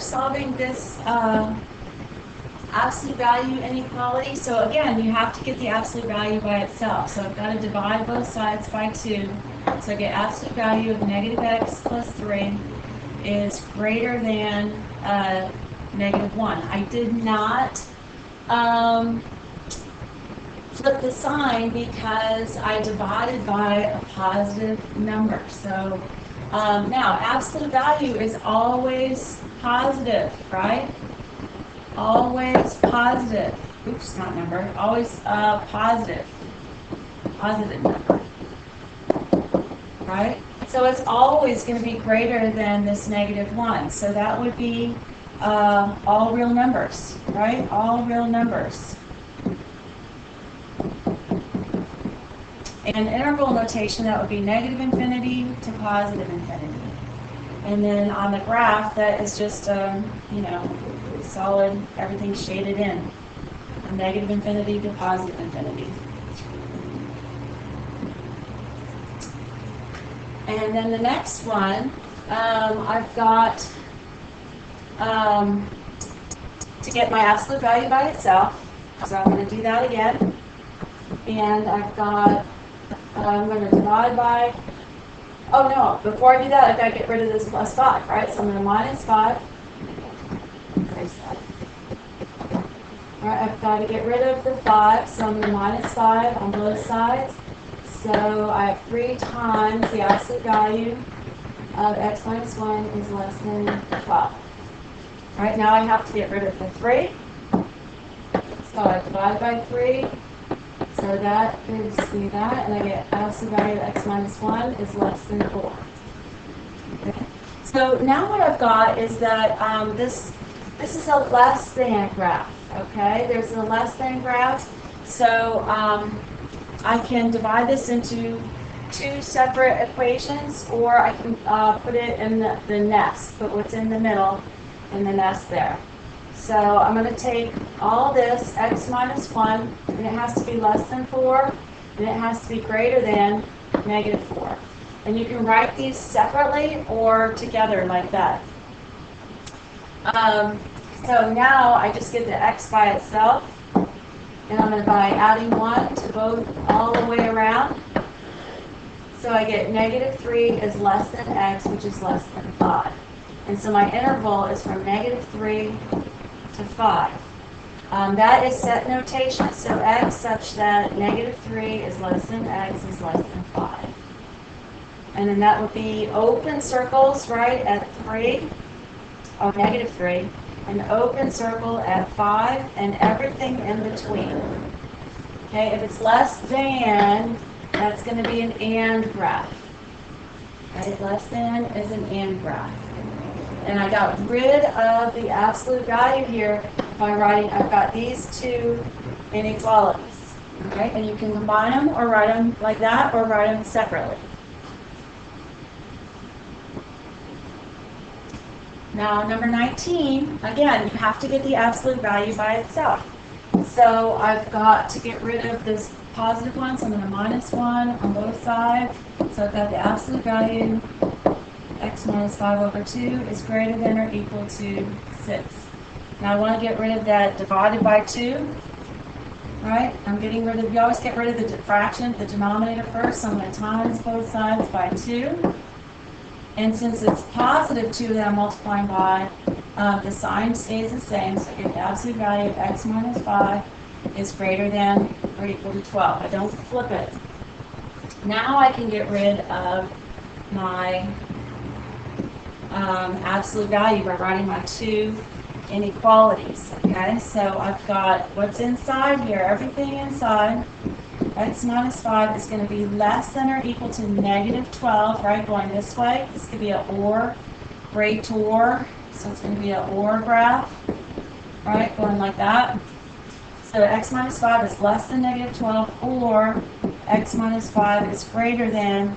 solving this absolute value inequality. So again, you have to get the absolute value by itself. So I've got to divide both sides by 2. So I get absolute value of negative x plus 3 is greater than negative 1. I did not flip the sign because I divided by a positive number. So now absolute value is always positive, right? Always positive. Oops, not number. Always positive. Positive number. Right? So it's always going to be greater than this negative 1. So that would be all real numbers, right? All real numbers. And interval notation, that would be negative infinity to positive infinity. And then on the graph, that is just, solid, everything shaded in. From negative infinity to positive infinity. And then the next one, I've got to get my absolute value by itself. So I'm going to do that again. And I've got, I'm going to divide by, oh no, before I do that, I've got to get rid of this plus 5, right? So I'm going to minus 5. All right, I've got to get rid of the 5, so I'm going to minus 5 on both sides. So I have 3 times the absolute value of x minus 1 is less than 12. All right, now I have to get rid of the 3. So I divide by 3. So that gives me that, and I get absolute value of x minus 1 is less than 4. Okay. So now what I've got is that this is a less than graph. Okay, there's a less than graph. So I can divide this into 2 separate equations, or I can put it in the nest, put what's in the middle in the nest there. So I'm going to take all this, x minus 1, and it has to be less than 4, and it has to be greater than negative 4. And you can write these separately or together like that. So now I just get the x by itself, and I'm going to by adding 1 to both all the way around. So I get negative 3 is less than x, which is less than 5. And so my interval is from negative 3 to 5. That is set notation, so x such that negative 3 is less than x is less than 5. And then that would be open circles, right, at 3, or negative 3, an open circle at 5, and everything in between. Okay, if it's less than, that's going to be an and graph. Right, less than is an and graph. And I got rid of the absolute value here by writing, I've got these 2 inequalities. Okay, and you can combine them or write them like that or write them separately. Now, number 19, again, you have to get the absolute value by itself. So I've got to get rid of this positive one, so I'm going to minus 1 on both sides. So I've got the absolute value, x minus 5 over 2 is greater than or equal to 6. Now I want to get rid of that divided by 2. Right? I'm getting rid of, you always get rid of the fraction, the denominator first, so I'm going to times both sides by 2. And since it's positive 2 that I'm multiplying by, the sign stays the same, so I get the absolute value of x minus 5 is greater than or equal to 12. I don't flip it. Now I can get rid of my absolute value by writing my 2 inequalities. Okay, so I've got what's inside here, everything inside. X minus 5 is going to be less than or equal to negative 12, right, going this way. This could be an or, greater, so it's going to be an or graph, right, going like that. So x minus 5 is less than negative 12, or x minus 5 is greater than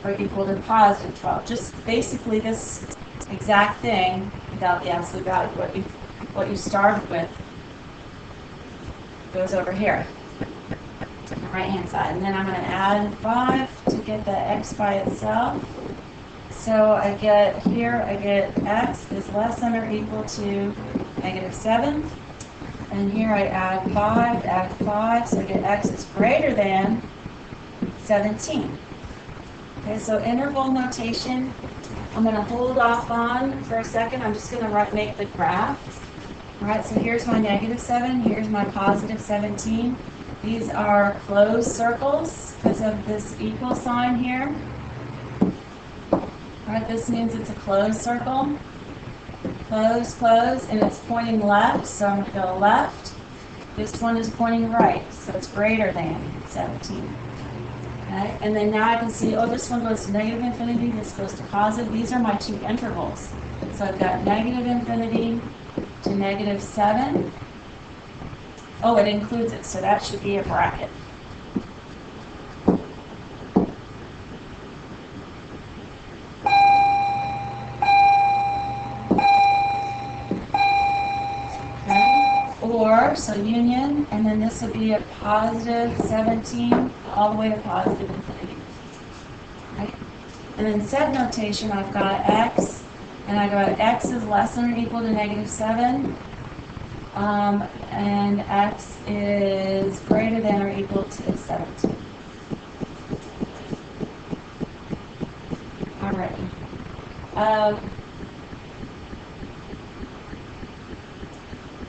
or equal to positive 12. Just basically this exact thing without the absolute value. What you started with goes over here. On the right hand side, and then I'm going to add 5 to get the x by itself. So I get here, I get x is less than or equal to negative 7. And here I add 5, so I get x is greater than 17. Okay, so interval notation, I'm going to hold off on for a second. I'm just going to make the graph. All right, so here's my negative 7, here's my positive 17. These are closed circles because of this equal sign here. All right, this means it's a closed circle. Close, close, and it's pointing left, so I'm going to go left. This one is pointing right, so it's greater than 17. Okay, and then now I can see, oh, this one goes to negative infinity, this goes to positive. These are my two intervals. So I've got negative infinity to negative 7. Oh, it includes it, so that should be a bracket. Okay, or, so union, and then this would be a positive 17 all the way to positive infinity. Okay. And then set notation, I've got x, and I got x is less than or equal to negative 7. And x is greater than or equal to 17. Alrighty.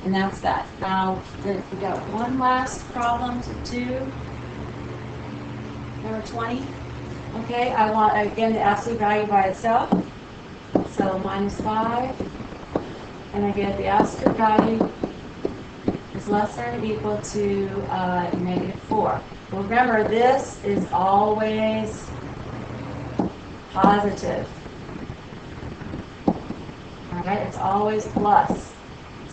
And that's that. Now, we got one last problem to do. Number 20. Okay, I want, again, the absolute value by itself. So minus 5. And I get the absolute value is less than or equal to negative 4. Well, remember, this is always positive. All right, it's always plus.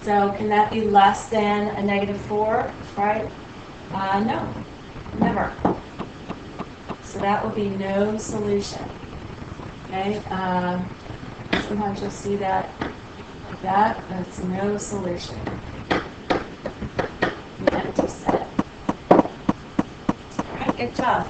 So can that be less than a negative 4, right? No, never. So that will be no solution. Okay, sometimes you'll see that like that, that's no solution. The empty set. All right, good job.